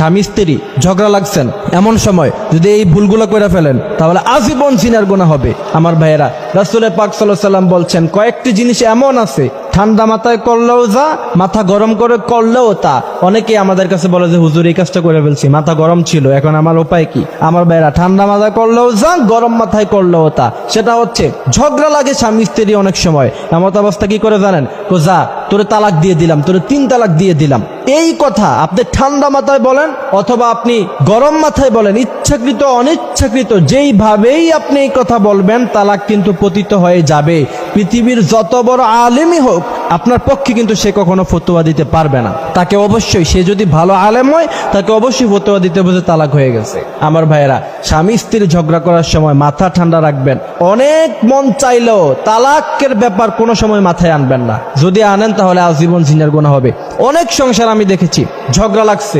স্বামী স্ত্রী ঝগড়া লাগছেন, এমন সময় যদি এই ভুলগুলো করে ফেলেন তাহলে আজীবন জিনার গুনাহ হবে। আমার ভাইয়েরা, রাসূল পাক সাল্লাল্লাহু আলাইহি সাল্লাম বলছেন কয়েকটি জিনিস এমন আছে ঠান্ডা মাথায় করলেও যা, মাথা গরম করে করলেও তা। অনেকেই আমাদের কাছে বলে যে হুজুর এই কাজটা করে ফেলছি, মাথা গরম ছিল, এখন আমার উপায় কি? আমার ভাইয়েরা, ঠান্ডা মাথায় করলেও যা, গরম মাথায় করলেও তা। সেটা হচ্ছে ঝগড়া লাগে স্বামী স্ত্রী অনেক সময়, এমত অবস্থা কি করে জানেন? যা তোরে তালাক দিয়ে দিলাম, তোরে 3 তালাক দিয়ে দিলাম। এই কথা আপনি ঠান্ডা মাথায় বলেন অথবা আপনি গরম মাথায় বলেন, ইচ্ছাকৃত অনিচ্ছাকৃত যেইভাবেই আপনি এই কথা বলবেন, তালাক কিন্তু পতিত হয়ে যাবে। পৃথিবীর যত বড় আলেমই হোক, আপনার পক্ষে কিন্তু সে কখনো ফতোয়া দিতে পারবে না। তাকে অবশ্যই, সে যদি ভালো আলেম হয়, তাকে অবশ্যই ফতোয়া দিতে হবে তালাক হয়ে গেছে। আমার ভাইয়েরা, স্বামী স্ত্রী ঝগড়া করার সময় মাথা ঠান্ডা রাখবেন। অনেক মন চাইলেও তালাকের ব্যাপার কোনো সময় মাথায় আনবেন না। যদি আনেন তাহলে আজীবন জিনার গুনাহ হবে। অনেক সংসার আমি দেখেছি ঝগড়া লাগছে,